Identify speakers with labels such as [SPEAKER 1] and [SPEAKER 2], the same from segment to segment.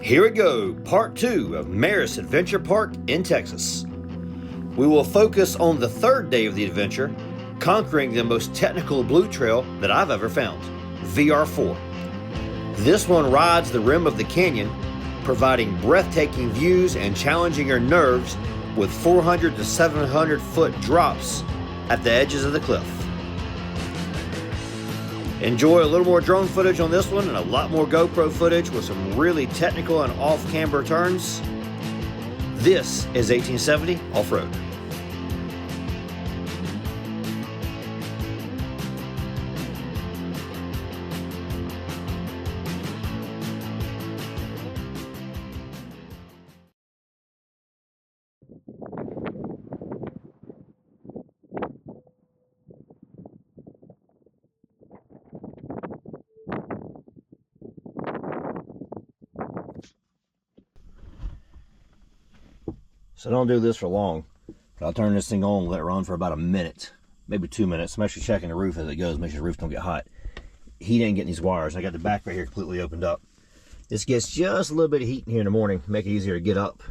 [SPEAKER 1] Here we go, part 2 of Merus Adventure Park in Texas. We will focus on the third day of the adventure, conquering the most technical blue trail that I've ever found, VR4. This one rides the rim of the canyon, providing breathtaking views and challenging your nerves with 400 to 700 foot drops at the edges of the cliff. Enjoy a little more drone footage on this one and a lot more GoPro footage with some really technical and off-camber turns. This is 1870 Off-Road. So don't do this for long. I'll turn this thing on and let it run for about a minute, maybe 2 minutes. I'm actually checking the roof as it goes, make sure the roof don't get hot. Heat ain't getting these wires. I got the back right here completely opened up. This gets just a little bit of heat in here in the morning, make it easier to get up,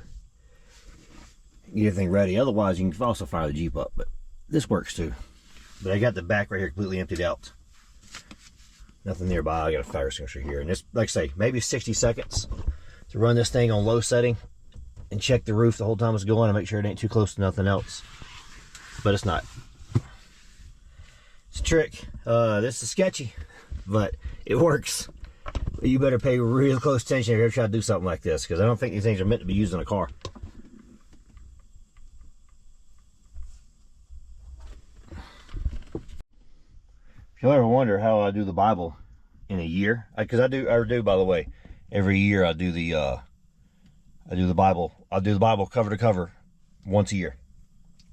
[SPEAKER 1] get everything ready. Otherwise, you can also fire the Jeep up, but this works too. But I got the back right here completely emptied out. Nothing nearby. I got a fire extinguisher here, and it's like I say, maybe 60 seconds to run this thing on low setting and check the roof the whole time it's going and make sure it ain't too close to nothing else. But it's not. It's a trick. This is sketchy, but it works. You better pay real close attention if you ever try to do something like this, because I don't think these things are meant to be used in a car. If you'll ever wonder how I do the Bible in a year, because I do, by the way, every year I do the Bible. I'll do the Bible cover to cover once a year.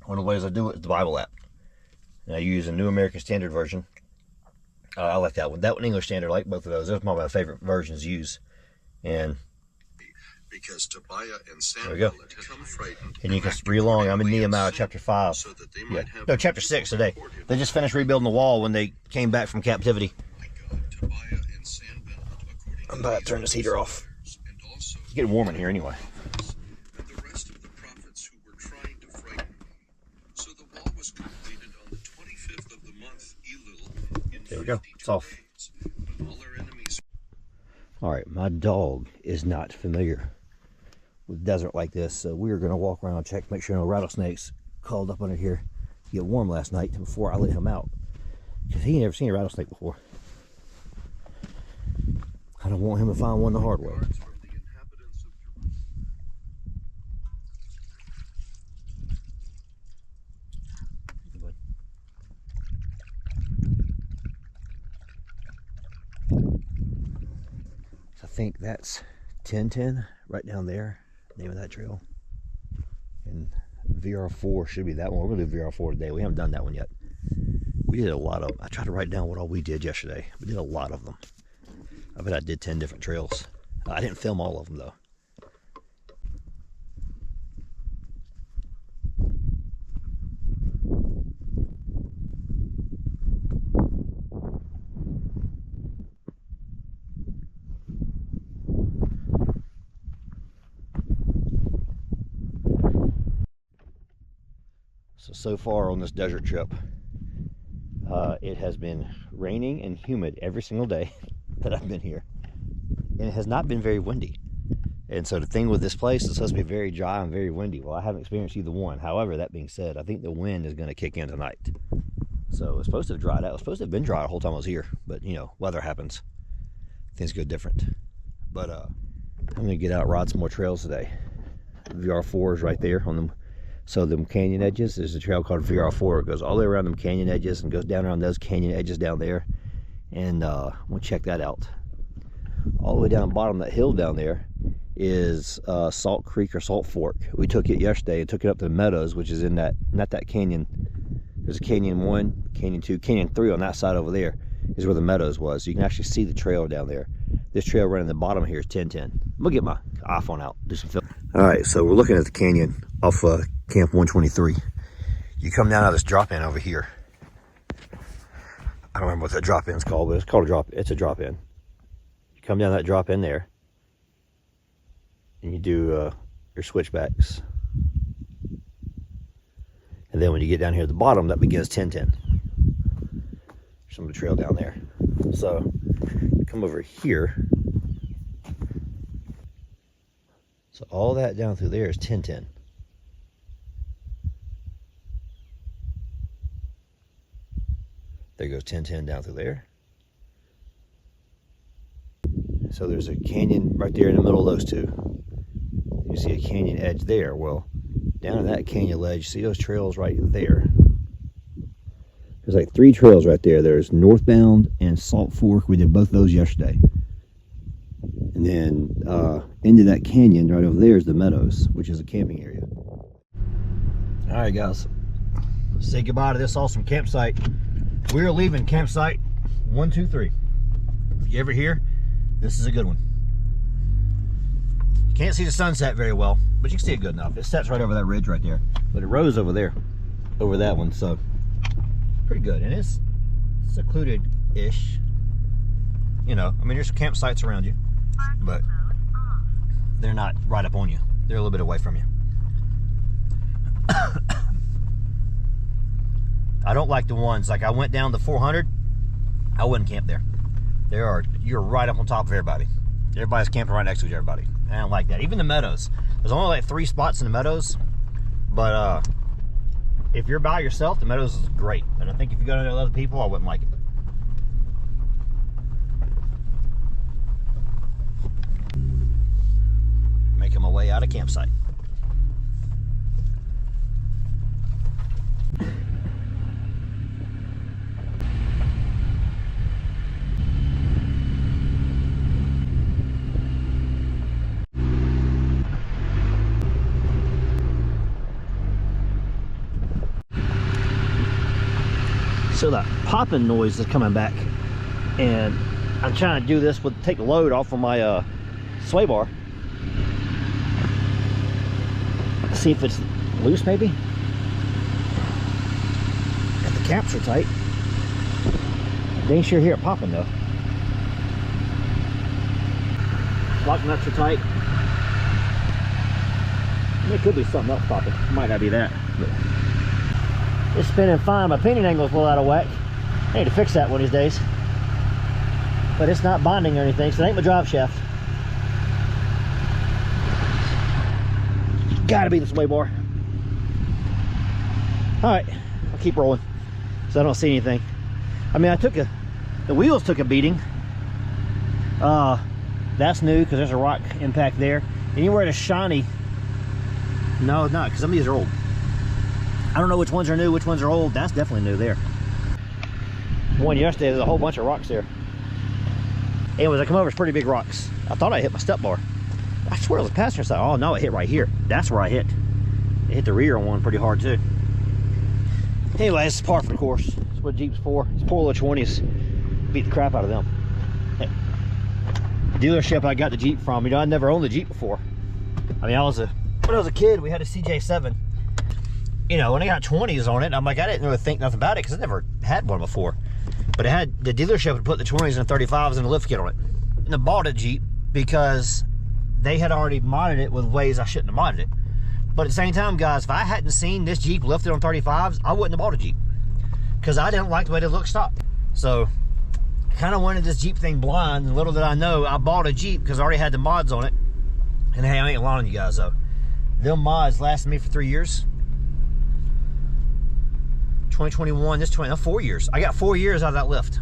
[SPEAKER 1] One of the ways I do it is the Bible app. And I use a New American Standard version. I like that one. That one, English Standard, I like both of those. Those are my favorite versions to use. And
[SPEAKER 2] because Tobiah and
[SPEAKER 1] there we go.
[SPEAKER 2] Sanballat
[SPEAKER 1] And you can read along. I'm in Nehemiah chapter 5.
[SPEAKER 2] so that they
[SPEAKER 1] Yeah.
[SPEAKER 2] might have
[SPEAKER 1] No, chapter 6 today. They just finished rebuilding the wall when they came back from captivity.
[SPEAKER 2] Tobiah and Sanballat, according
[SPEAKER 1] I'm about to turn this heater off.
[SPEAKER 2] and also
[SPEAKER 1] It's getting warm in here anyway.
[SPEAKER 2] and the rest of the prophets who were trying to frighten me. So the wall was completed on the 25th of the month Elul in
[SPEAKER 1] There we go. It's off.
[SPEAKER 2] days, when all our enemies.
[SPEAKER 1] All right, my dog is not familiar with desert like this, so we're going to walk around and check, make sure no rattlesnakes crawled up under here to get warm last night before I let him out, because he ain't never seen a rattlesnake before. I don't want him to find one the hard way.
[SPEAKER 2] Guards from the inhabitants of
[SPEAKER 1] So I think that's 1010 right down there, name of that trail. And VR4 should be that one. We're going to do VR4 today. We haven't done that one yet. We did a lot of them. I tried to write down what all we did yesterday. We did a lot of them. I bet I did 10 different trails. I didn't film all of them though. So far on this desert trip, it has been raining and humid every single day that I've been here, and it has not been very windy. And so the thing with this place is supposed to be very dry and very windy. Well, I haven't experienced either one. However, that being said, I think the wind is going to kick in tonight. So it's supposed to have dried out. It's supposed to have been dry the whole time I was here, but you know, weather happens. Things go different. But I'm going to get out and ride some more trails today. VR4 is right there on them. So them canyon edges, there's a trail called VR4. It goes all the way around them canyon edges and goes down around those canyon edges down there. And we'll check that out. All the way down the bottom of that hill down there is Salt Creek or Salt Fork. We took it yesterday and took it up to the meadows, which is in that, not that canyon. There's a canyon 1, canyon 2, canyon 3 on that side over there is where the meadows was. So you can actually see the trail down there. This trail running the bottom here is 1010. I'm gonna get my iPhone out, do some film. All right, so we're looking at the canyon off Camp 123. You come down out of this drop-in over here. I don't remember what that drop-in is called, but it's called a drop. It's a drop-in. You come down that drop-in there, and you do your switchbacks. And then when you get down here at the bottom, that begins 10-10. Some of the trail down there. So come over here. So all that down through there is 10-10. There goes 10-10 down through there. So there's a canyon right there in the middle of those two. You see a canyon edge there. Well, down in that canyon ledge, see those trails right there? There's like 3 trails right there. There's northbound and Salt Fork. We did both those yesterday. And then into that canyon right over there is the Meadows, which is a camping area. All right, guys. Let's say goodbye to this awesome campsite. We're leaving campsite 123. If you ever here, this is a good one. You can't see the sunset very well, but you can see it good enough. It sets right over that ridge right there. But it rose over there, over that one, so pretty good. And it's secluded-ish. You know, I mean, there's campsites around you, but they're not right up on you. They're a little bit away from you. I don't like the ones, like I went down to 400, I wouldn't camp there. You're right up on top of everybody. Everybody's camping right next to everybody. I don't like that. Even the Meadows. There's only like 3 spots in the Meadows, but if you're by yourself, the Meadows is great. And I think if you go to other people, I wouldn't like it. Making my way out of campsite. So that popping noise is coming back, and I'm trying to do this with take the load off of my sway bar. See if it's loose, maybe. And the caps are tight. They ain't sure hear it popping though. Lock nuts are tight. It could be something else popping. Might not be that. But it's spinning fine. My pinion angle's a little out of whack. I need to fix that one of these days. But it's not bonding or anything, so it ain't my drive shaft. Gotta be the sway bar. Alright, I'll keep rolling, so I don't see anything. I mean, the wheels took a beating. That's new, because there's a rock impact there. Anywhere that's shiny, no, it's not, because some of these are old. I don't know which ones are new, which ones are old. That's definitely new there. One yesterday, there's a whole bunch of rocks there. Anyways, I come over, it's pretty big rocks. I thought I hit my step bar. I swear it was the passenger side. Oh no, it hit right here. That's where I hit. It hit the rear one pretty hard too. Anyway, it's par for the course. That's what Jeep's for. These poor little 20s beat the crap out of them. Hey, the dealership I got the Jeep from, you know, I'd never owned the Jeep before. I mean, when I was a kid, we had a CJ7. You know, when I got 20s on it, I'm like, I didn't really think nothing about it because I never had one before. But it had, the dealership had put the 20s and 35s and a lift kit on it. And I bought a Jeep because they had already modded it with ways I shouldn't have modded it. But at the same time, guys, if I hadn't seen this Jeep lifted on 35s, I wouldn't have bought a Jeep. Because I didn't like the way they look stopped. So, I kind of wanted this Jeep thing blind, and little did I know, I bought a Jeep because I already had the mods on it. And hey, I ain't lying on you guys, though. Them mods lasted me for 3 years. 2021, this 4 years. I got 4 years out of that lift.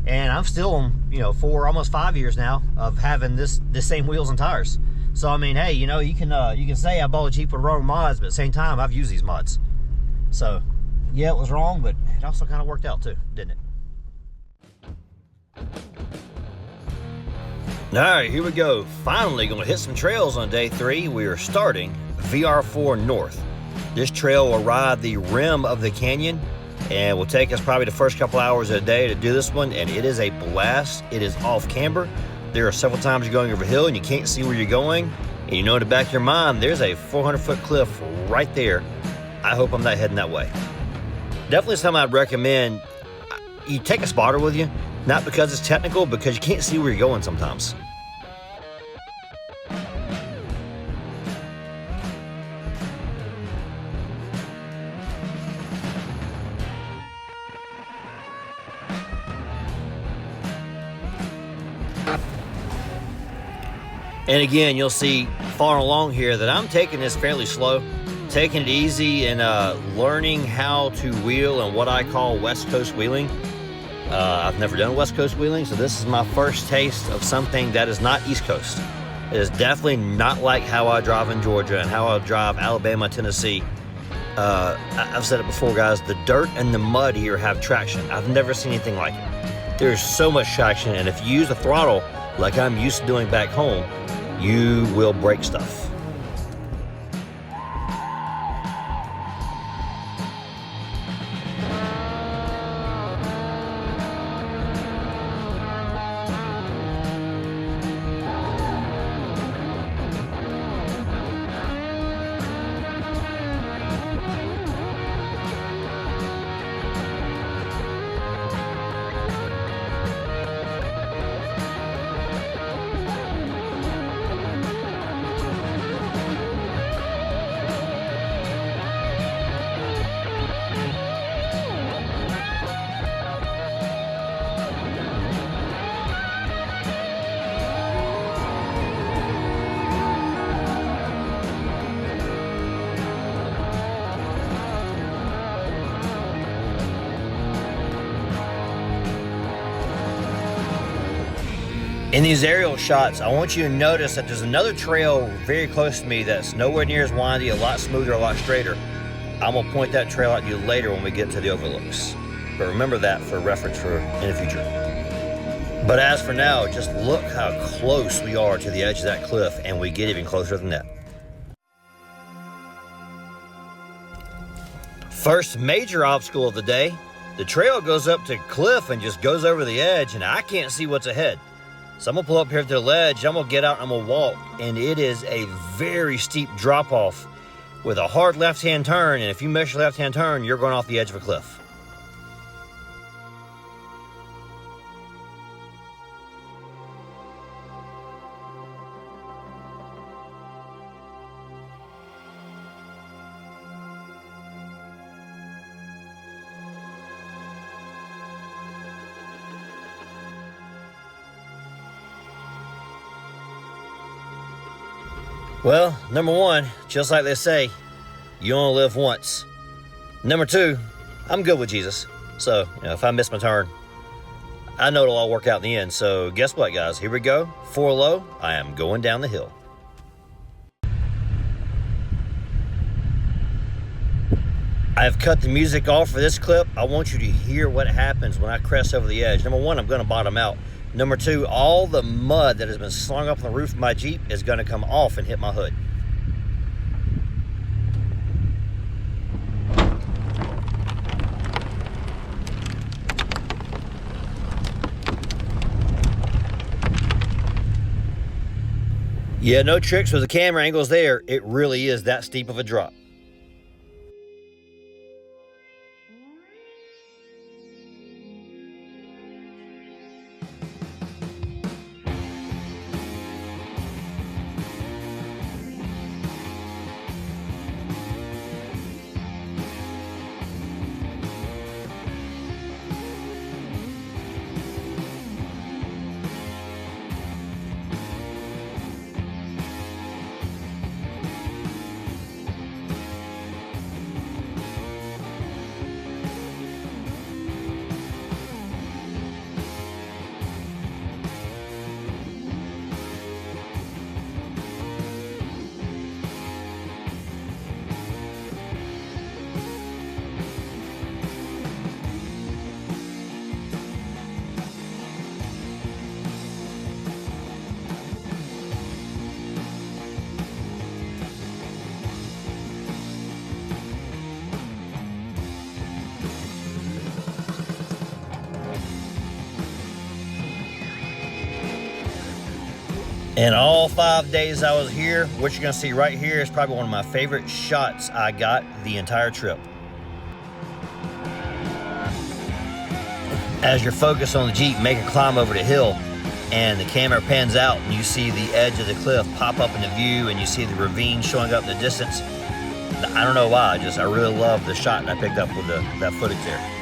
[SPEAKER 1] And I'm still, you know, almost 5 years now of having the same wheels and tires. So I mean, hey, you know, you can say I bought a Jeep with wrong mods, but at the same time, I've used these mods. So yeah, it was wrong, but it also kind of worked out too, didn't it? All right, here we go. Finally gonna hit some trails on day 3. We are starting VR4 North. This trail will ride the rim of the canyon and will take us probably the first couple hours of the day to do this one, and it is a blast. It is off camber. There are several times you're going over a hill and you can't see where you're going, and you know in the back of your mind there's a 400-foot cliff right there. I hope I'm not heading that way. Definitely something I'd recommend. You take a spotter with you, not because it's technical, because you can't see where you're going sometimes. And again, you'll see far along here that I'm taking this fairly slow, taking it easy and learning how to wheel and what I call West Coast wheeling. I've never done West Coast wheeling, so this is my first taste of something that is not East Coast. It is definitely not like how I drive in Georgia and how I drive Alabama, Tennessee. I've said it before, guys, the dirt and the mud here have traction. I've never seen anything like it. There's so much traction, and if you use the throttle like I'm used to doing back home, you will break stuff. In these aerial shots, I want you to notice that there's another trail very close to me that's nowhere near as windy, a lot smoother, a lot straighter. I'm gonna point that trail out to you later when we get to the overlooks. But remember that for reference for in the future. But as for now, just look how close we are to the edge of that cliff, and we get even closer than that. First major obstacle of the day, the trail goes up to the cliff and just goes over the edge, and I can't see what's ahead. So I'm gonna pull up here to the ledge, I'm gonna get out and I'm gonna walk, and it is a very steep drop off with a hard left-hand turn, and if you miss your left-hand turn, you're going off the edge of a cliff. Well, number one, just like they say, you only live once. Number two, I'm good with Jesus. So, if I miss my turn, I know it'll all work out in the end. So guess what, guys? Here we go. 4 low, I am going down the hill. I've cut the music off for this clip. I want you to hear what happens when I crest over the edge. Number one, I'm gonna bottom out. Number two, all the mud that has been slung up on the roof of my Jeep is gonna come off and hit my hood. Yeah, no tricks with the camera angles there. It really is that steep of a drop. And all 5 days I was here, what you're gonna see right here is probably one of my favorite shots I got the entire trip. As you're focused on the Jeep, make a climb over the hill, and the camera pans out and you see the edge of the cliff pop up into view, and you see the ravine showing up in the distance. I don't know why, I really love the shot I picked up with that footage there.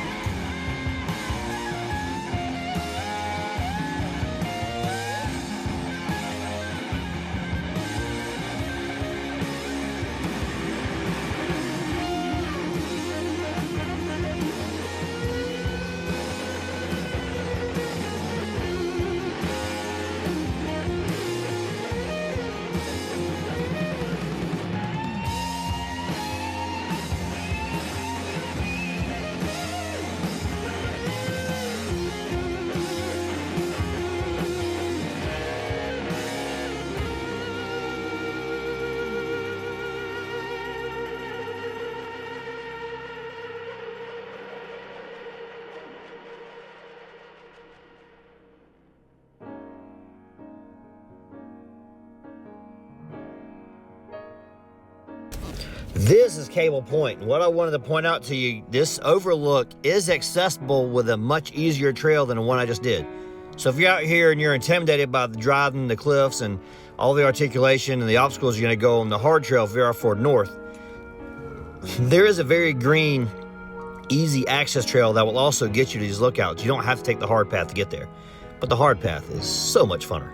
[SPEAKER 1] This is Cable Point. What I wanted to point out to you, this overlook is accessible with a much easier trail than the one I just did. So if you're out here and you're intimidated by the driving, the cliffs, and all the articulation and the obstacles you're gonna go on the hard trail VR4 North, there is a very green, easy access trail that will also get you to these lookouts. You don't have to take the hard path to get there, but the hard path is so much funner.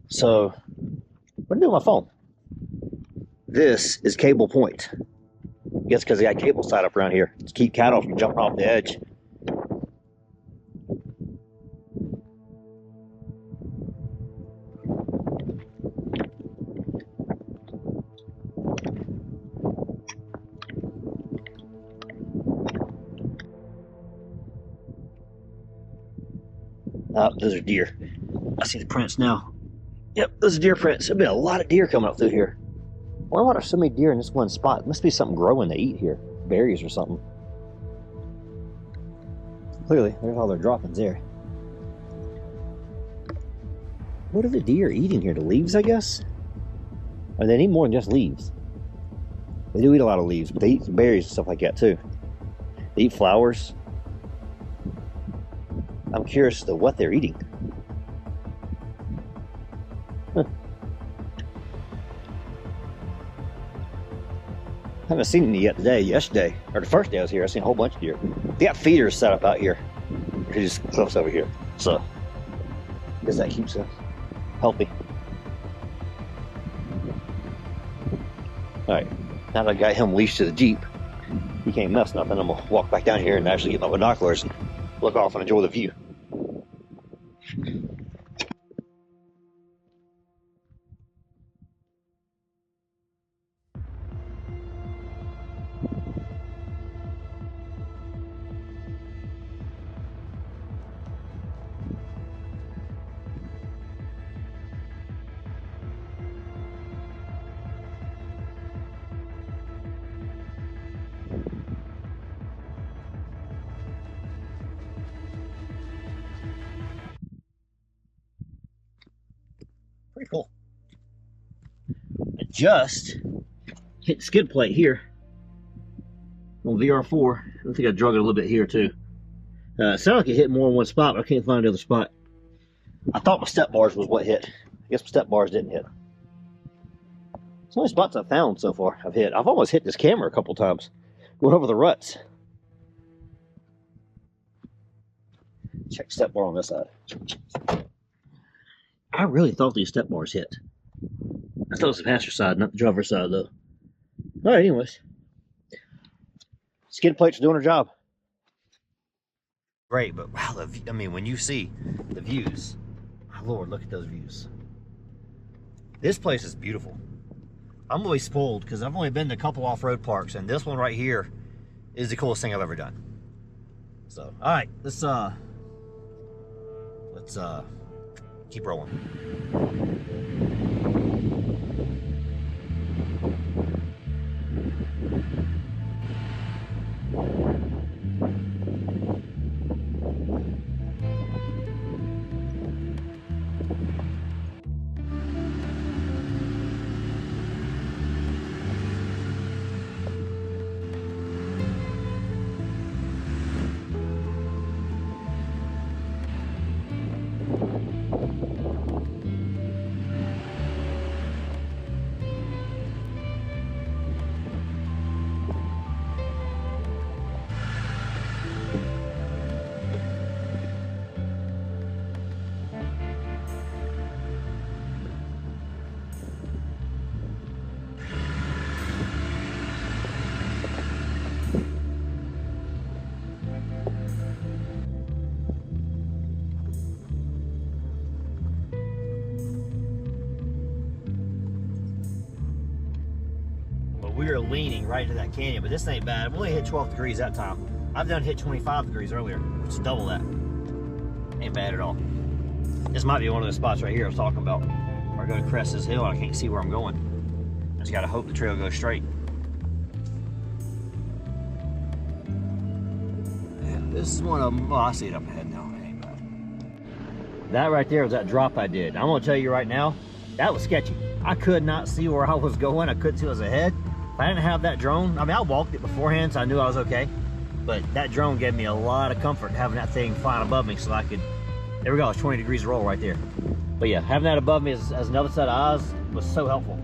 [SPEAKER 1] So, what do I do with my phone? This is Cable Point. I guess because they got cables tied up around here to keep cattle from jumping off the edge. Those are deer. I see the prints now. Yep, those are deer prints. There's been a lot of deer coming up through here. Why are there so many deer in this one spot? It must be something growing they eat here. Berries or something. Clearly, there's all their droppings there. What are the deer eating here? The leaves, I guess? Or they eat more than just leaves. They do eat a lot of leaves, but they eat berries and stuff like that too. They eat flowers. I'm curious as to what they're eating. Huh. I haven't seen any yet today. Yesterday, or the first day I was here, I seen a whole bunch of deer. They got feeders set up out here. There's just cliffs over here. So, I guess that keeps us healthy. Alright, now that I got him leashed to the Jeep, he can't mess nothing. I'm gonna walk back down here and actually get my binoculars and look off and enjoy the view. Pretty cool. I just hit the skid plate here on VR4. I think I drug it a little bit here too. It sounded like it hit more in one spot, but I can't find the other spot. I thought my step bars was what hit. I guess my step bars didn't hit. It's the only spots I've found so far I've hit. I've almost hit this camera a couple times, going over the ruts. Check step bar on this side. I really thought these step bars hit. I thought it was the passenger side, not the driver's side, though. All right, anyways. Skid plates are doing their job. Great, but wow, I mean, when you see the views, my Lord, look at those views. This place is beautiful. I'm always spoiled because I've only been to a couple off-road parks, and this one right here is the coolest thing I've ever done. So, all right, let's keep rolling. We are leaning right into that canyon, but this ain't bad. I've only hit 12 degrees that time. I've done hit 25 degrees earlier, which is double that. Ain't bad at all. This might be one of the spots right here I was talking about, where I go to crest this hill and I can't see where I'm going. I just gotta hope the trail goes straight. Yeah, this is one of them. Oh, I see it up ahead now. It ain't bad. That right there was that drop I did. I'm gonna tell you right now, that was sketchy. I could not see where I was going. I couldn't see what was ahead. If I didn't have that drone, I mean, I walked it beforehand, so I knew I was okay. But that drone gave me a lot of comfort having that thing flying above me, so I could, there we go, it's 20 degrees roll right there. But yeah, having that above me as another set of eyes was so helpful.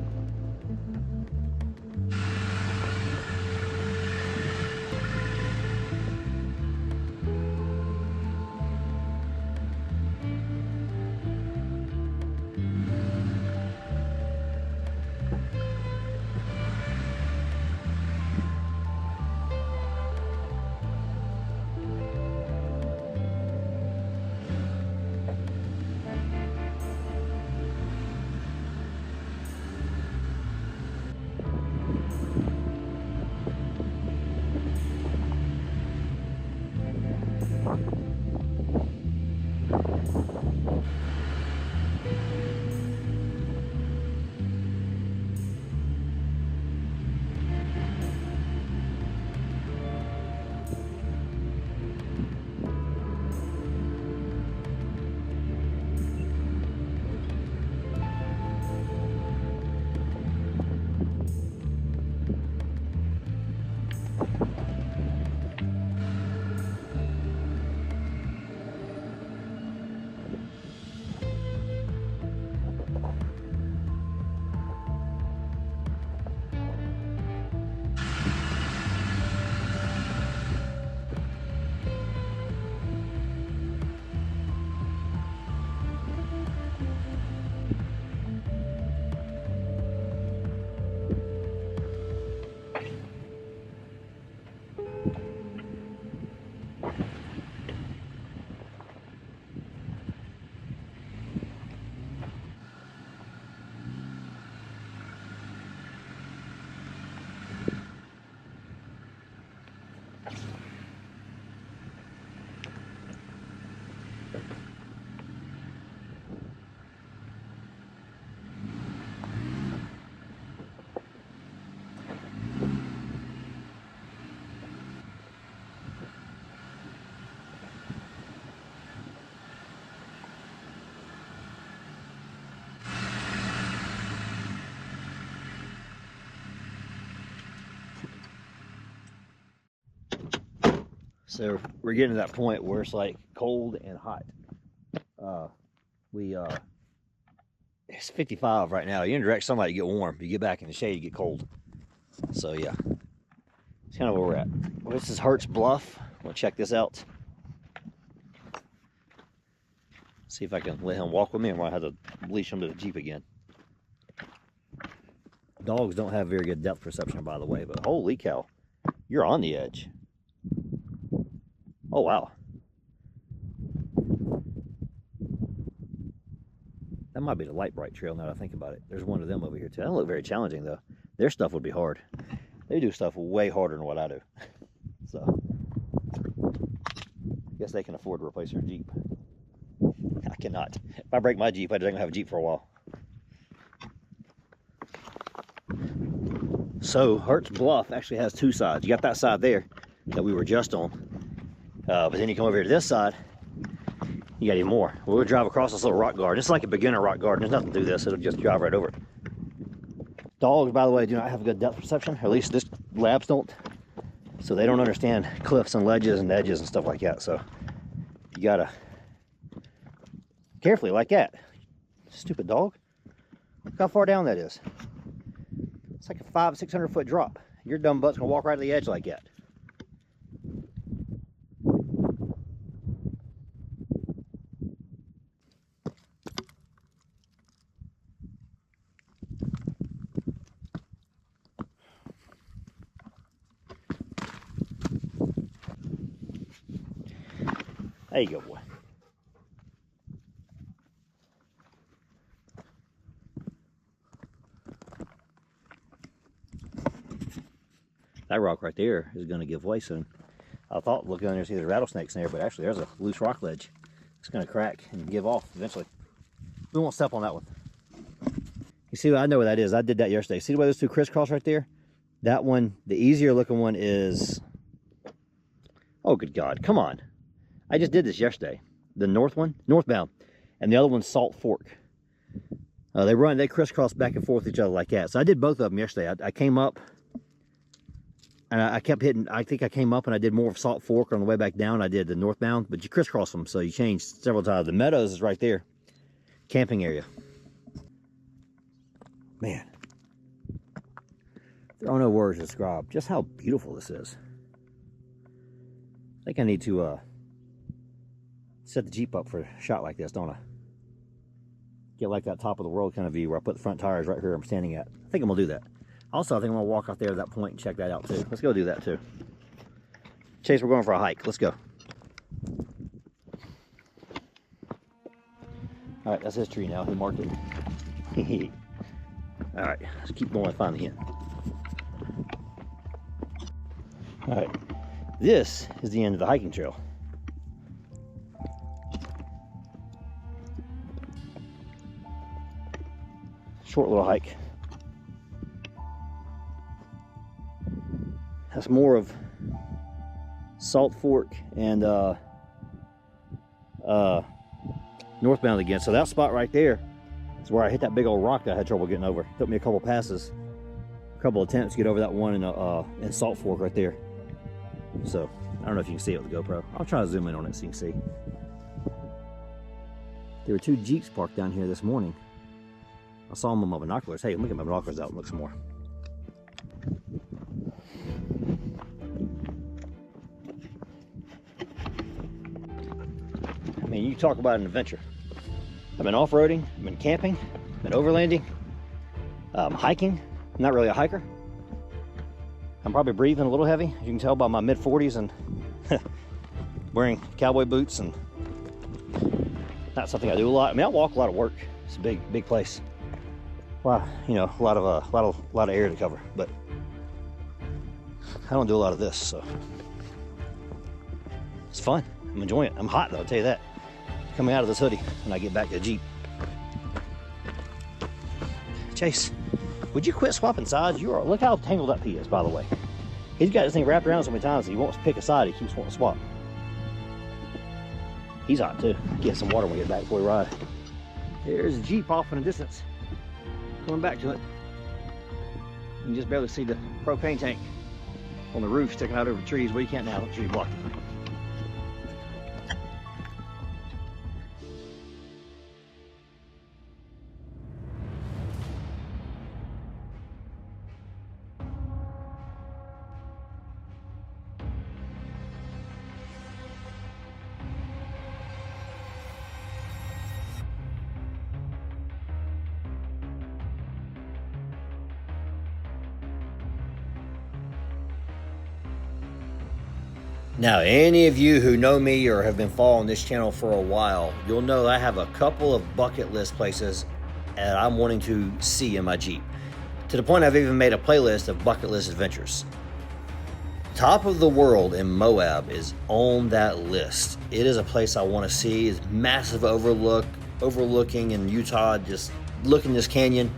[SPEAKER 1] So we're getting to that point where it's like cold and hot. It's 55 right now. You're in direct sunlight, you get warm. You get back in the shade, you get cold. So yeah, it's kind of where we're at. Well, this is Hetz Bluff. We'll check this out. See if I can let him walk with me, or I might have to leash him to the Jeep again. Dogs don't have very good depth perception, by the way, but holy cow, you're on the edge. Oh, wow. That might be the light bright trail now that I think about it. There's one of them over here too. That don't look very challenging though. Their stuff would be hard. They do stuff way harder than what I do. So, I guess they can afford to replace their Jeep. I cannot. If I break my Jeep, I don't have a Jeep for a while. So, Hetz Bluff actually has two sides. You got that side there that we were just on. But then you come over here to this side, you got even more. We'll drive across this little rock garden. It's like a beginner rock garden. There's nothing to do this. It'll just drive right over it. Dogs, by the way, do not have good depth perception. Or at least this labs don't. So they don't understand cliffs and ledges and edges and stuff like that. So you gotta carefully like that. Stupid dog. Look how far down that is. It's like a 500-600 foot drop. Your dumb butt's gonna walk right to the edge like that. There you go, boy. That rock right there is going to give way soon. I thought looking under there see the rattlesnakes in there, but actually there's a loose rock ledge. It's going to crack and give off eventually. We won't step on that one. You see, I know where that is. I did that yesterday. See the way those two crisscross right there? That one, the easier looking one is... Oh, good God. Come on. I just did this yesterday. The north one, northbound. and the other one's Salt Fork. They crisscross back and forth each other like that. So I did both of them yesterday. I came up, and I kept hitting. I think I came up and I did more of Salt Fork on the way back down. I did the northbound, but you crisscross them, so you change several times. The Meadows is right there, camping area. Man, there are no words to describe just how beautiful this is. I think I need to set the Jeep up for a shot like this, don't I? Get like that top of the world kind of view where I put the front tires right here I'm standing at. I think I'm gonna do that. Also, I think I'm gonna walk out there to that point and check that out too. Let's go do that too. Chase, we're going for a hike. Let's go. All right, that's his tree now. He marked it. All right, let's keep going and find the hint. All right, this is the end of the hiking trail. Short little hike. That's more of Salt Fork and northbound again. So that spot right there is where I hit that big old rock that I had trouble getting over. Took me a couple passes, a couple attempts to get over that one in Salt Fork right there. So I don't know if you can see it with the GoPro. I'll try to zoom in on it so you can see. There were two Jeeps parked down here this morning. I saw them with my binoculars. Hey, let me get my binoculars out and look some more. I mean, you talk about an adventure. I've been off-roading, I've been camping, been overlanding, hiking. I'm not really a hiker. I'm probably breathing a little heavy. You can tell by my mid-40s and wearing cowboy boots, and not something I do a lot. I mean, I walk a lot of work. It's a big place. Wow, you know, a lot of air to cover, but I don't do a lot of this, so it's fun. I'm enjoying it. I'm hot though, I'll tell you that. Coming out of this hoodie when I get back to the Jeep. Chase, would you quit swapping sides? Look how tangled up he is, by the way. He's got this thing wrapped around so many times he wants to pick a side. He keeps wanting to swap. He's hot too. Get some water when we get back before we ride. There's a Jeep off in the distance. Going back to it. You can just barely see the propane tank on the roof sticking out over the trees. Well, you can't now. The tree blocked it. Now, any of you who know me or have been following this channel for a while, you'll know I have a couple of bucket list places that I'm wanting to see in my Jeep. To the point I've even made a playlist of bucket list adventures. Top of the World in Moab is on that list. It is a place I want to see. It's massive overlooking in Utah, just looking this canyon.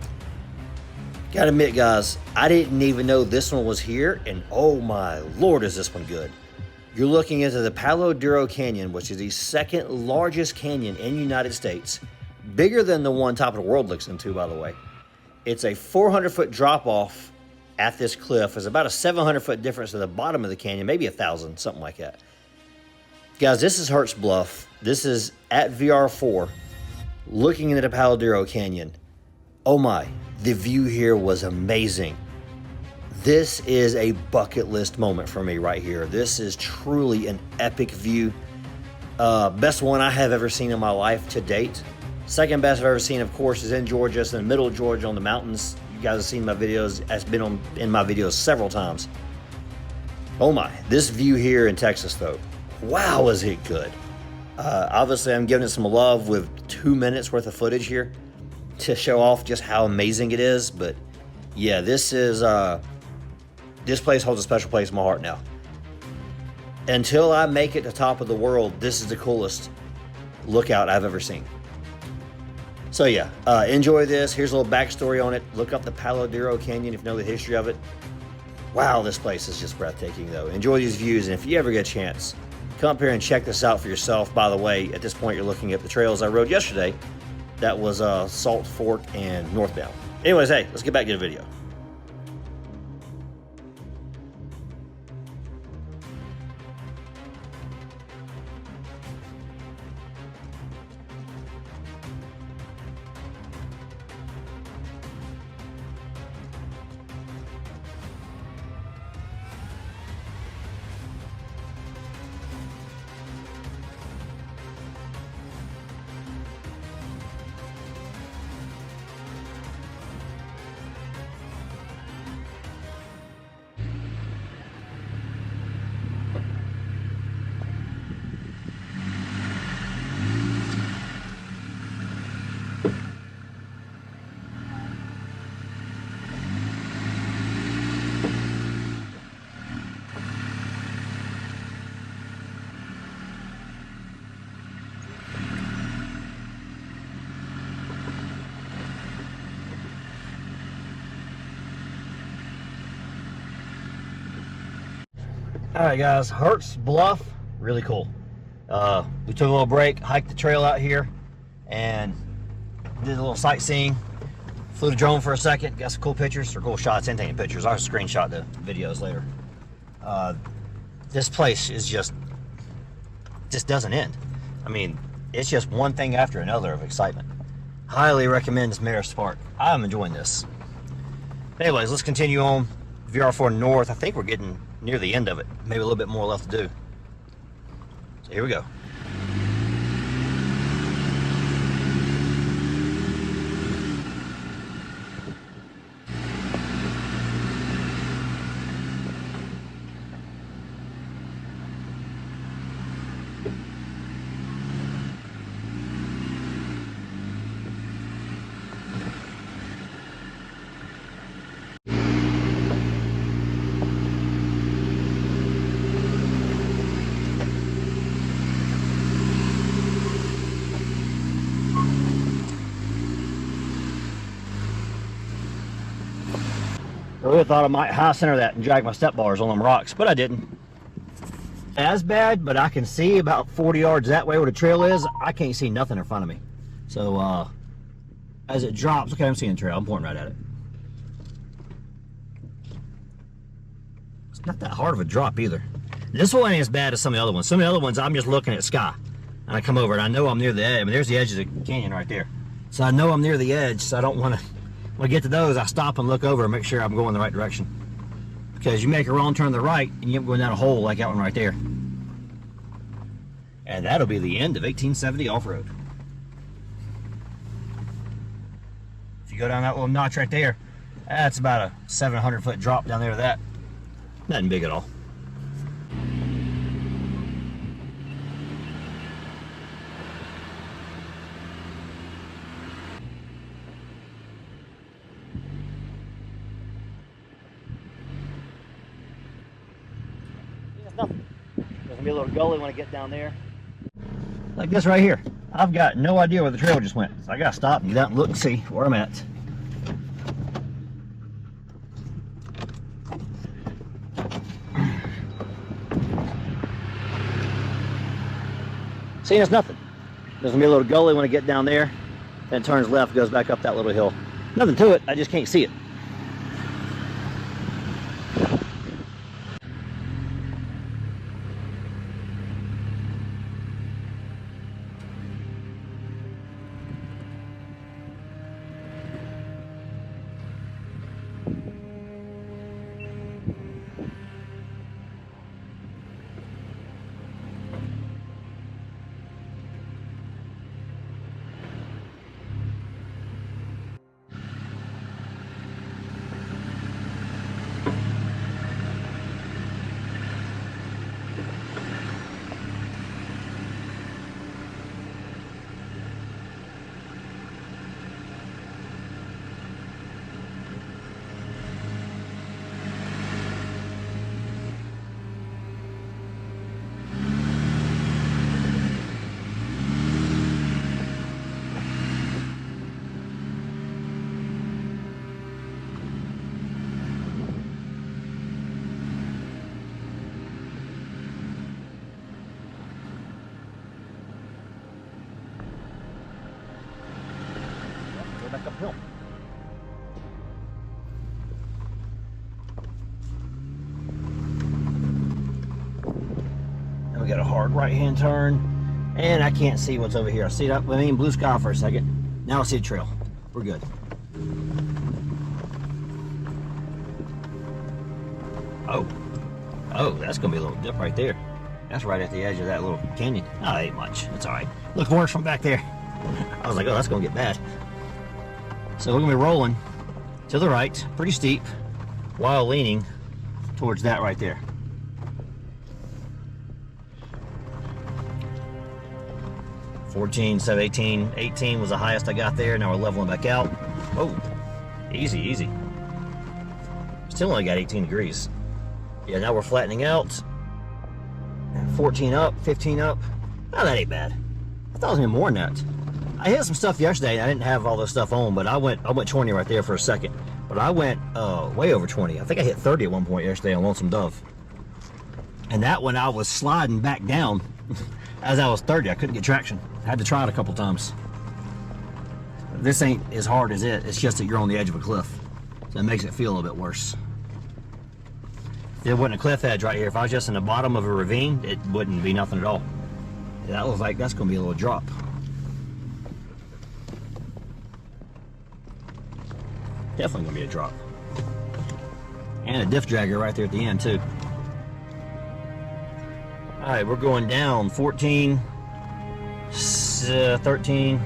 [SPEAKER 1] Gotta admit, guys, I didn't even know this one was here, and oh my Lord, is this one good. You're looking into the Palo Duro Canyon, which is the second largest canyon in the United States. Bigger than the one Top of the World looks into, by the way. It's a 400-foot drop-off at this cliff. There's about a 700-foot difference to the bottom of the canyon, maybe 1,000, something like that. Guys, this is Hetz Bluff. This is at VR4, looking into the Palo Duro Canyon. Oh my, the view here was amazing. This is a bucket list moment for me right here. This is truly an epic view. Best one I have ever seen in my life to date. Second best I've ever seen, of course, is in Georgia. It's in the middle of Georgia on the mountains. You guys have seen my videos. It's been in my videos several times. Oh my, this view here in Texas though. Wow, is it good. Obviously, I'm giving it some love with 2 minutes worth of footage here to show off just how amazing it is. But yeah, this place holds a special place in my heart now. Until I make it to Top of the World, this is the coolest lookout I've ever seen. So yeah, enjoy this. Here's a little backstory on it. Look up the Palo Duro Canyon if you know the history of it. Wow, this place is just breathtaking though. Enjoy these views, and if you ever get a chance, Come up here and check this out for yourself. By the way, at this point, you're looking at the trails I rode yesterday. That was Salt Fork and northbound. Anyways, hey, let's get back to the video. All right, guys, Hertz Bluff, really cool. We took a little break, hiked the trail out here, and did a little sightseeing. Flew the drone for a second, got some cool pictures, or cool shots, and taking pictures. I'll screenshot the videos later. This place is just doesn't end. I mean, it's just one thing after another of excitement. Highly recommend this Merus Park. I'm enjoying this. Anyways, let's continue on. VR4 North, I think we're getting near the end of it. Maybe a little bit more left to do. So here we go. I really thought I might high center that and drag my step bars on them rocks, but I didn't. As bad, but I can see about 40 yards that way where the trail is. I can't see nothing in front of me. So as it drops, okay, I'm seeing the trail. I'm pointing right at it. It's not that hard of a drop either. This one ain't as bad as some of the other ones. Some of the other ones, I'm just looking at sky. And I come over and I know I'm near the edge. I mean, there's the edge of the canyon right there. So I know I'm near the edge, so I don't want to. When I get to those, I stop and look over and make sure I'm going the right direction. Because you make a wrong turn to the right, and you end up going down a hole like that one right there. And that'll be the end of 1870 off-road. If you go down that little notch right there, that's about a 700-foot drop down there to that. Nothing big at all. Nothing. There's gonna be a little gully when I get down there. Like this right here. I've got no idea where the trail just went. So I gotta stop and get out and look and see where I'm at. See, there's nothing. There's gonna be a little gully when I get down there. Then it turns left, goes back up that little hill. Nothing to it, I just can't see it. uphill. And we got a hard right-hand turn, and I can't see what's over here. I see that, I mean, blue sky for a second. Now I see a trail. We're good. Oh, that's gonna be a little dip right there. That's right at the edge of that little canyon. Oh, ain't much. It's all right. Look worse from back there. I was like, oh, that's gonna get bad. So we're gonna be rolling to the right, pretty steep, while leaning towards that right there. So 18 was the highest I got there. Now we're leveling back out. Oh, easy, easy. Still only got 18 degrees. Yeah, now we're flattening out. 14 up, 15 up. Oh, that ain't bad. I thought it was even more than that. I hit some stuff yesterday, and I didn't have all this stuff on, but I went 20 right there for a second. But I went way over 20. I think I hit 30 at one point yesterday on Lonesome Dove. And that one I was sliding back down as I was 30. I couldn't get traction. I had to try it a couple times. This ain't as hard as it. It's just that you're on the edge of a cliff. So it makes it feel a little bit worse. If it wasn't a cliff edge right here, if I was just in the bottom of a ravine, it wouldn't be nothing at all. That looks like that's going to be a little drop. Definitely going to be a drop. And a diff dragger right there at the end too. Alright, we're going down 14, 13.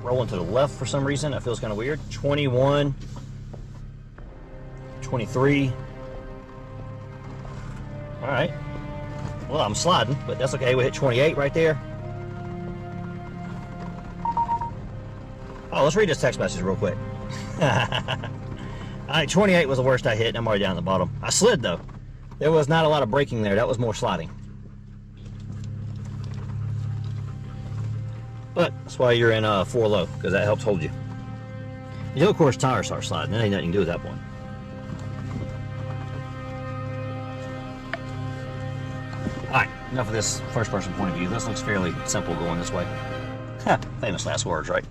[SPEAKER 1] Rolling to the left for some reason. That feels kind of weird. 21. 23. All right. Well, I'm sliding, but that's okay. We hit 28 right there. Oh, let's read this text message real quick. All right, 28 was the worst I hit, and I'm already down at the bottom. I slid, though. There was not a lot of braking there. That was more sliding. But that's why you're in 4 low, because that helps hold you. Until, of course, tires start sliding. There ain't nothing you can do at that point. Alright, enough of this first-person point of view. This looks fairly simple going this way. Ha, famous last words, right?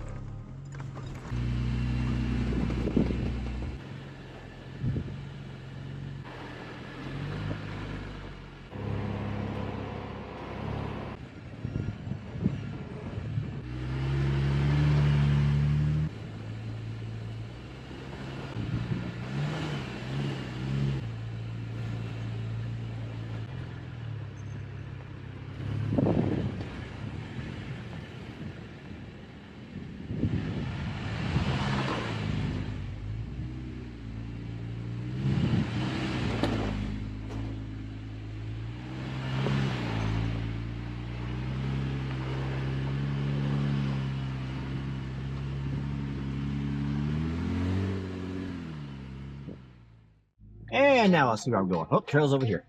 [SPEAKER 1] And now let's see where I'm going. Oh, trail's over here.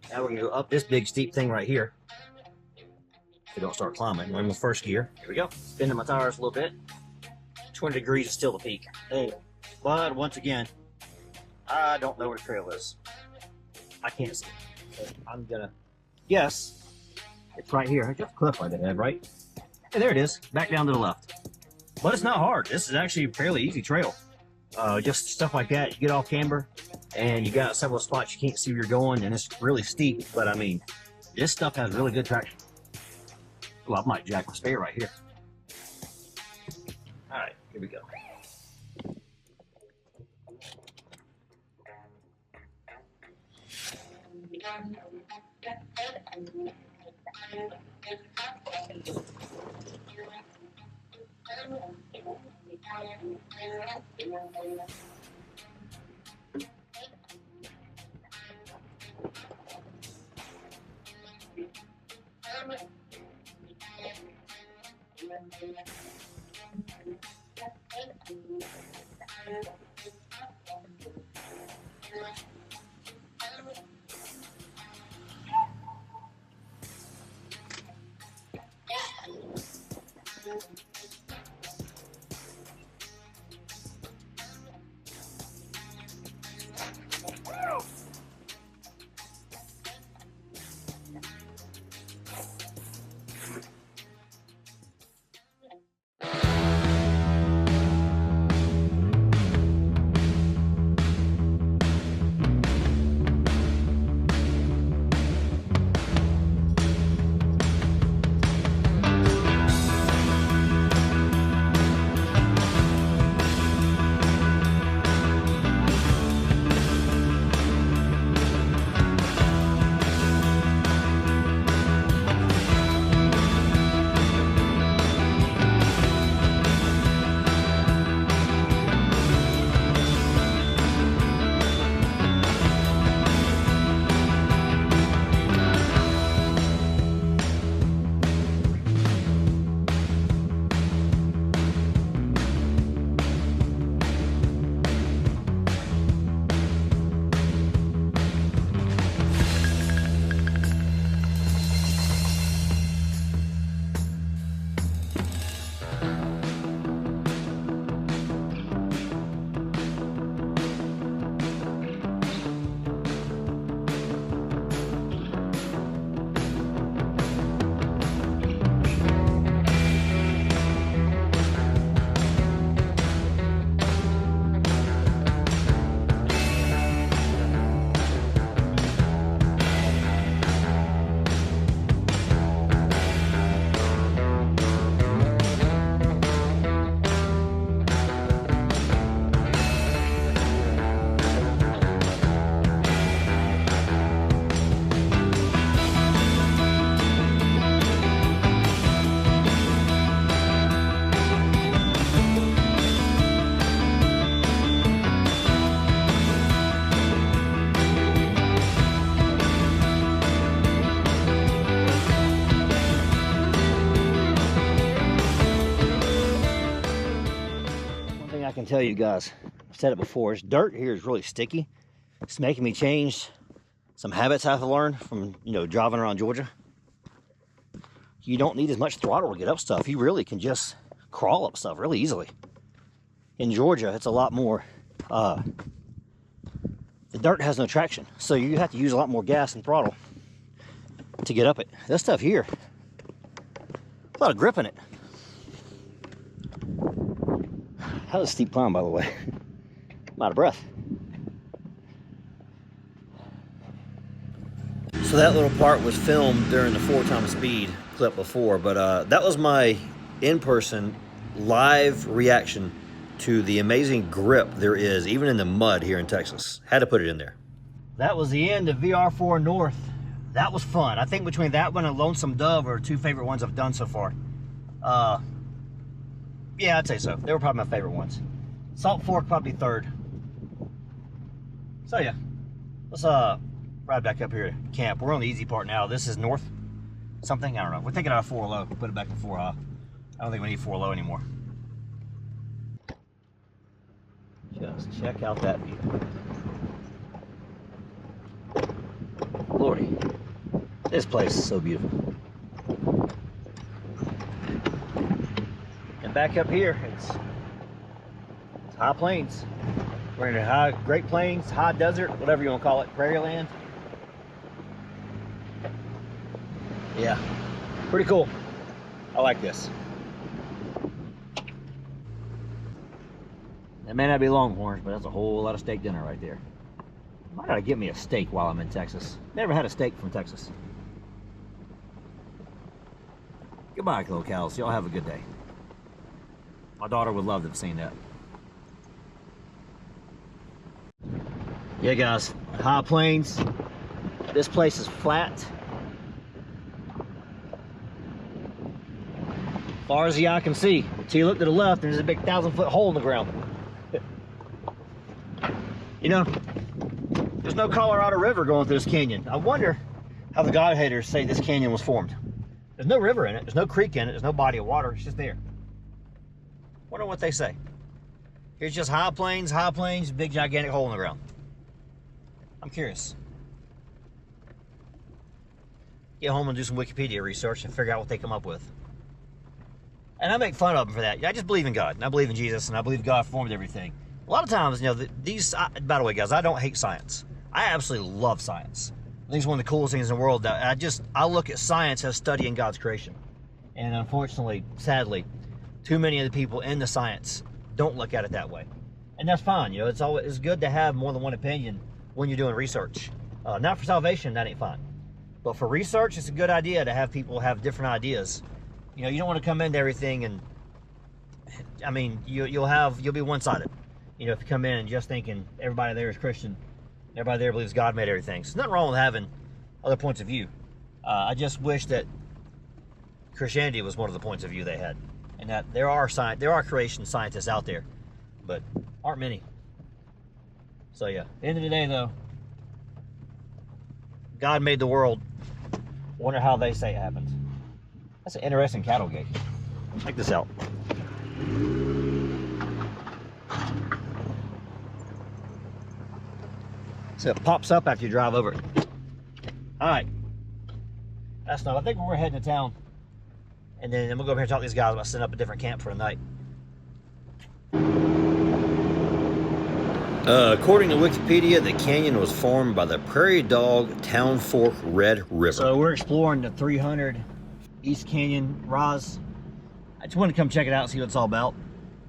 [SPEAKER 1] Now we're going to go up this big steep thing right here. If we don't start climbing. We're in the first gear. Here we go. Spinning my tires a little bit. 20 degrees is still the peak. Hey, but once again, I don't know where the trail is. I can't see it. I'm gonna guess it's right here. I got a cliff right ahead, right? Hey, there it is. Back down to the left. But it's not hard. This is actually a fairly easy trail. Just stuff like that. You get off camber, and you got several spots you can't see where you're going, and it's really steep. But I mean, this stuff has really good traction. Well, I might jack my spare right here. All right, here we go. tell you guys, I've said it before, this dirt here is really sticky. It's making me change some habits I have to learn from, you know, driving around Georgia. You don't need as much throttle to get up stuff. You really can just crawl up stuff really easily. In Georgia, it's a lot more, the dirt has no traction, so you have to use a lot more gas and throttle to get up it. This stuff here, a lot of grip in it. That was a steep climb, by the way. I'm out of breath. So that little part was filmed during the 4x speed clip before, but that was my in-person live reaction to the amazing grip there is, even in the mud here in Texas. Had to put it in there. That was the end of VR4 North. That was fun. I think between that one and Lonesome Dove are two favorite ones I've done so far. Yeah, I'd say so. They were probably my favorite ones. Salt Fork probably third. So yeah, let's ride back up here to camp. We're on the easy part now. This is north something, I don't know. We're taking it out of 4 low, put it back in 4 high. I don't think we need 4 low anymore. Just check out that view. Lordy, this place is so beautiful. And back up here, it's high plains. We're in the high Great Plains, high desert, whatever you want to call it, prairie land. Yeah, pretty cool. I like this. It may not be Longhorns, but that's a whole lot of steak dinner right there. Might gotta get me a steak while I'm in Texas. Never had a steak from Texas. Goodbye, little cows. Y'all have a good day. My daughter would love to have seen that. Yeah, guys, high plains. This place is flat. Far as the eye can see. Until you look to the left, there's a big 1,000-foot hole in the ground. You know, there's no Colorado River going through this canyon. I wonder how the God haters say this canyon was formed. There's no river in it. There's no creek in it. There's no body of water. It's just there. Wonder what they say. Here's just high plains, big gigantic hole in the ground. I'm curious. Get home and do some Wikipedia research and figure out what they come up with. And I make fun of them for that. I just believe in God, and I believe in Jesus, and I believe God formed everything. A lot of times, you know, by the way, guys, I don't hate science. I absolutely love science. I think it's one of the coolest things in the world. I look at science as studying God's creation. And unfortunately, sadly, too many of the people in the science don't look at it that way. And that's fine. You know, it's good to have more than one opinion when you're doing research. Not for salvation, that ain't fine. But for research, it's a good idea to have people have different ideas. You know, you don't want to come into everything and, I mean, you'll be one-sided. You know, if you come in and just thinking everybody there is Christian, everybody there believes God made everything. So there's nothing wrong with having other points of view. I just wish that Christianity was one of the points of view they had, and that there are creation scientists out there, but aren't many. So yeah, at the end of the day, though, God made the world. Wonder how they say it happened. That's an interesting cattle gate. Check this out. So it pops up after you drive over it. All right. That's not, I think we're heading to town. And then we'll go over here and talk to these guys about setting up a different camp for the night. According to Wikipedia, the canyon was formed by the Prairie Dog Town Fork Red River. So we're exploring the 300 East Canyon Rise. I just wanted to come check it out and see what it's all about.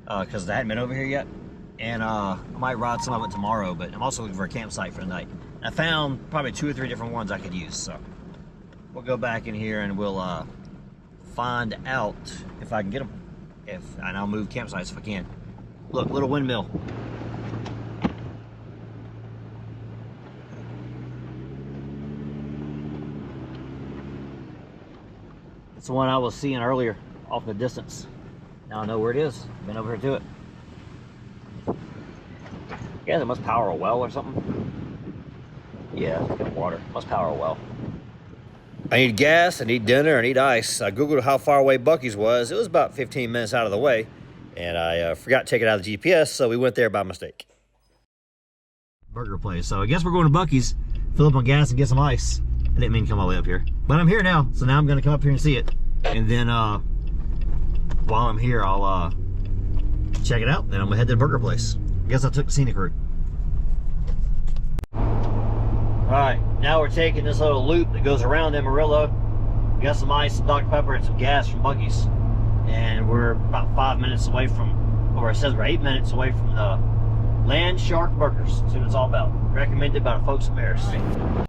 [SPEAKER 1] Because I hadn't been over here yet. And I might ride some of it tomorrow, but I'm also looking for a campsite for the night. I found probably 2 or 3 different ones I could use, so we'll go back in here and we'll find out if I can get them. And I'll move campsites if I can. Look, little windmill. It's the one I was seeing earlier off in the distance. Now I know where it is. Been over here to it. Yeah, it must power a well or something. Yeah, it's got water. Must power a well. I need gas, I need dinner, I need ice. I googled how far away Buc-ee's was. It was about 15 minutes out of the way. and I forgot to take it out of the GPS, so we went there by mistake. Burger place. So I guess we're going to Buc-ee's, fill up on gas and get some ice. I didn't mean to come all the way up here, but I'm here now, so now I'm going to come up here and see it. And then while I'm here, I'll check it out. Then I'm going to head to the burger place. I guess I took the scenic route. Alright, now we're taking this little loop that goes around Amarillo. We got some ice, some Dr. Pepper, and some gas from Buc-ee's. And we're about 5 minutes away from, or it says we're 8 minutes away from the Land Shark Burgers. That's what it's all about. Recommended by the folks at Merus.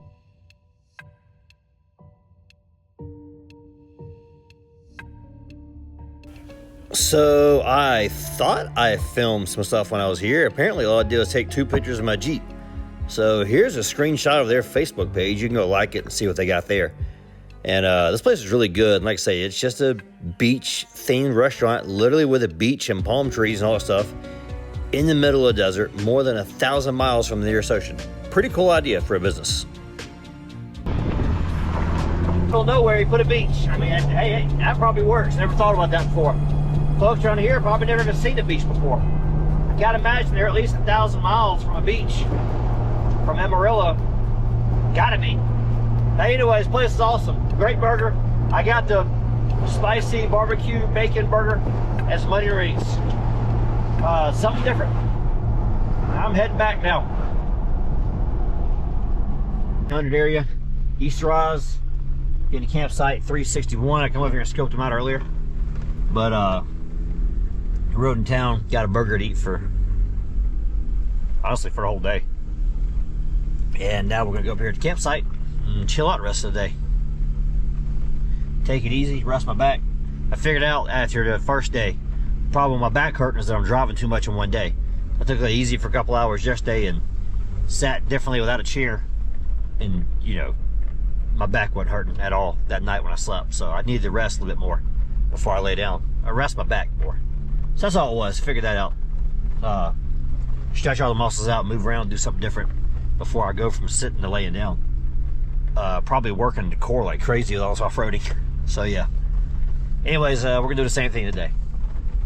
[SPEAKER 1] So I thought I filmed some stuff when I was here. Apparently all I did was take 2 pictures of my Jeep. So here's a screenshot of their Facebook page. You can go like it and see what they got there. And this place is really good. Like I say, it's just a beach-themed restaurant, literally with a beach and palm trees and all that stuff, in the middle of the desert, more than 1,000 miles from the nearest ocean. Pretty cool idea for a business. Middle of nowhere, you put a beach. I mean, hey, that probably works. Never thought about that before. Folks around here probably never even seen a beach before. I gotta imagine they're at least 1,000 miles from a beach. From Amarillo. Gotta be. Hey, anyways, this place is awesome. Great burger. I got the spicy barbecue bacon burger as some onion rings. Something different. I'm heading back now. 100 area, East Rise, getting a campsite 361. I come over here and scoped them out earlier. But rode in town, got a burger to eat for, honestly, for the whole day. And now we're gonna go up here at the campsite and chill out the rest of the day. Take it easy, rest my back. I figured out after the first day, the problem with my back hurting is that I'm driving too much in one day. I took it easy for a couple hours yesterday and sat differently without a chair. And, you know, my back wasn't hurting at all that night when I slept. So I needed to rest a little bit more before I lay down. I rest my back more. So that's all it was, figured that out. Stretch all the muscles out, move around, do something different before I go from sitting to laying down. Probably working the core like crazy with all this off-roading. So yeah. Anyways, we're gonna do the same thing today.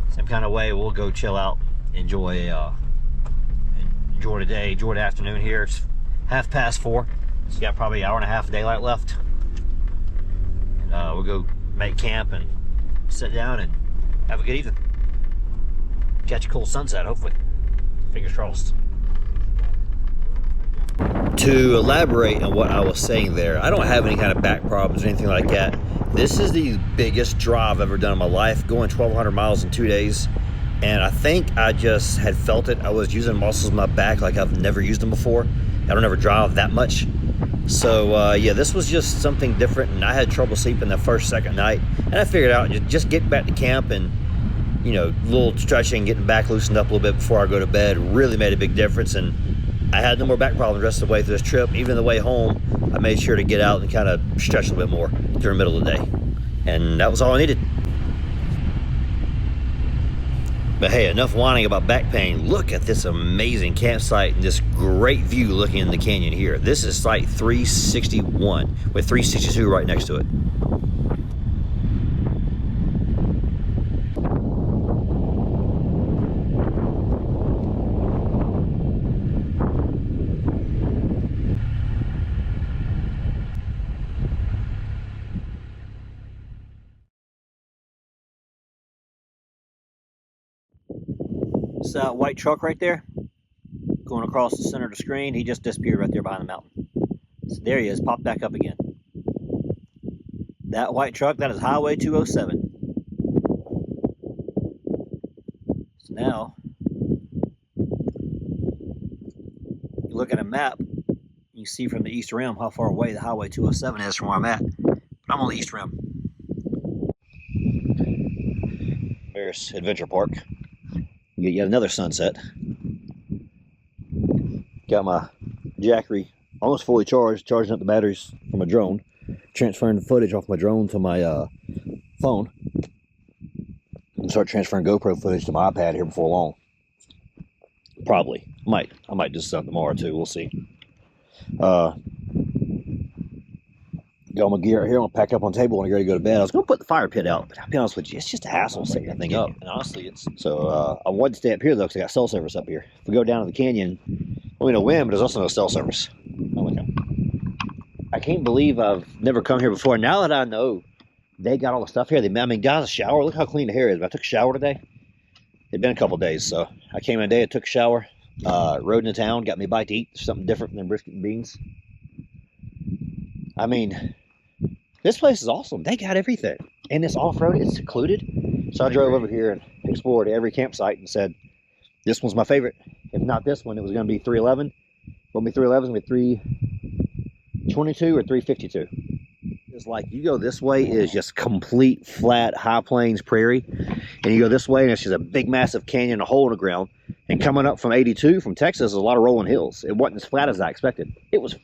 [SPEAKER 1] Same kind of way, we'll go chill out, enjoy the day, enjoy the afternoon here. It's 4:30. So you got probably an hour and a half of daylight left. And we'll go make camp and sit down and have a good evening. Catch a cool sunset, hopefully. Fingers crossed. To elaborate on what I was saying there, I don't have any kind of back problems or anything like that. This is the biggest drive I've ever done in my life, going 1,200 miles in 2 days. And I think I just had felt it. I was using muscles in my back like I've never used them before. I don't ever drive that much. So yeah, this was just something different, and I had trouble sleeping the second night. And I figured out just getting back to camp and, you know, a little stretching, getting back loosened up a little bit before I go to bed really made a big difference. And I had no more back problems the rest of the way through this trip. Even the way home, I made sure to get out and kind of stretch a little bit more during the middle of the day. And that was all I needed. But hey, enough whining about back pain. Look at this amazing campsite and this great view looking in the canyon here. This is site 361 with 362 right next to it. It's that white truck right there going across the center of the screen. He just disappeared right there behind the mountain. So there he is, popped back up again. That white truck, that is Highway 207. So now, you look at a map, you see from the east rim how far away the Highway 207 is from where I'm at. But I'm on the east rim. Merus Adventure Park. Get yet another sunset. Got my Jackery almost fully charged, charging up the batteries from my drone, transferring the footage off my drone to my phone, and start transferring GoPro footage to my iPad here before long. Probably. I might do something tomorrow too, we'll see. Got my gear out here. I'm gonna pack up on the table when I go to bed. I was gonna put the fire pit out, but I'll be honest with you, it's just a hassle setting that thing up. And honestly, it's so I wanted to stay up here though because I got cell service up here. If we go down to the canyon, well, we know when, but there's also no cell service. I can't believe I've never come here before. Now that I know they got all the stuff here, I mean, guys, a shower. Look how clean the hair is. I took a shower today. It'd been a couple days, so I came in today, I took a shower, rode into town, got me a bite to eat, something different than brisket and beans. I mean, this place is awesome. They got everything. And it's off-road, it's secluded. So I drove over here and explored every campsite and said, this one's my favorite. If not this one, it was going to be 311. Won't be 311, it's going to be 322 or 352. It's like you go this way is just complete flat high plains prairie. And you go this way and it's just a big massive canyon, a hole in the ground. And coming up from 82 from Texas is a lot of rolling hills. It wasn't as flat as I expected. It was,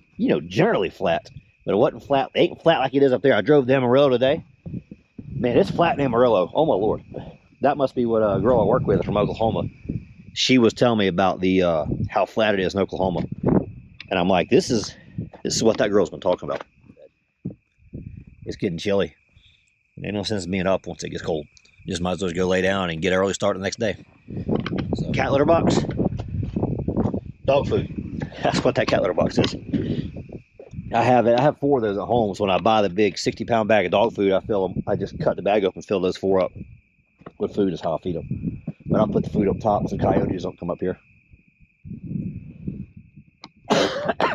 [SPEAKER 1] generally flat. But it wasn't flat. It ain't flat like it is up there. I drove to Amarillo today. Man, it's flat in Amarillo. Oh my Lord. That must be what a girl I work with from Oklahoma. She was telling me about the how flat it is in Oklahoma. And I'm like, this is what that girl's been talking about. It's getting chilly. Ain't no sense being up once it gets cold. Just might as well just go lay down and get an early start the next day. So, cat litter box. Dog food. That's what that cat litter box is. I have 4 of those at home, so when I buy the big 60-pound bag of dog food, I just cut the bag up and fill those 4 up with food. Is how I feed them. But I'll put the food up top so coyotes don't come up here.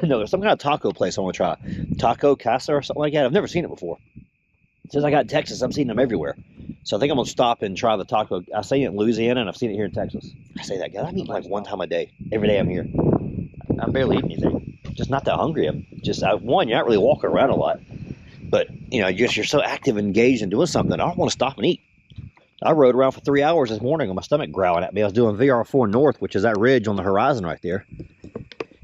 [SPEAKER 1] No, there's some kind of taco place I want to try. Taco Casa or something like that. I've never seen it before. Since I got in Texas, I've seen them everywhere. So I think I'm going to stop and try the taco. I say it in Louisiana, and I've seen it here in Texas. I say that, guys. I'm eating like 1 time a day. Every day I'm here. I'm barely eating anything. Just not that hungry. One, you're not really walking around a lot. But, you're so active and engaged in doing something. I don't want to stop and eat. I rode around for 3 hours this morning with my stomach growling at me. I was doing VR4 North, which is that ridge on the horizon right there.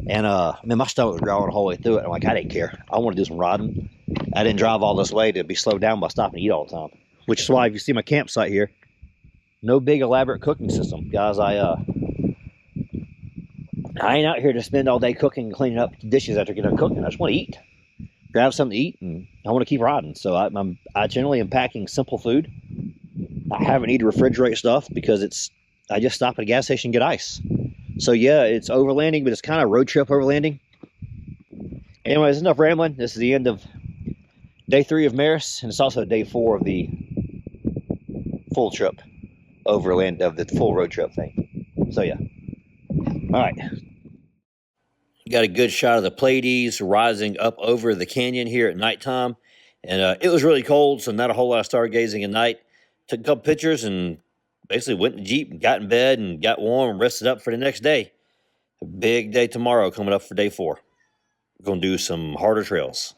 [SPEAKER 1] And, my stomach was growling the whole way through it. I'm like, I didn't care. I want to do some riding. I didn't drive all this way to be slowed down by stopping to eat all the time. Which is why, if you see my campsite here, no big elaborate cooking system. Guys, I ain't out here to spend all day cooking and cleaning up dishes after getting done cooking. I just want to eat. Grab something to eat, and I want to keep riding. So I generally am packing simple food. I haven't need to refrigerate stuff because I just stop at a gas station and get ice. So yeah, it's overlanding, but it's kind of road trip overlanding. Anyways, enough rambling. This is the end of day 3 of Merus, and it's also day 4 of the full trip overland, of the full road trip thing. So yeah. All right. Got a good shot of the Pleiades rising up over the canyon here at nighttime. And it was really cold, so not a whole lot of stargazing at night. Took a couple pictures and basically went in the Jeep and got in bed and got warm and rested up for the next day. A big day tomorrow coming up for day 4. We're going to do some harder trails.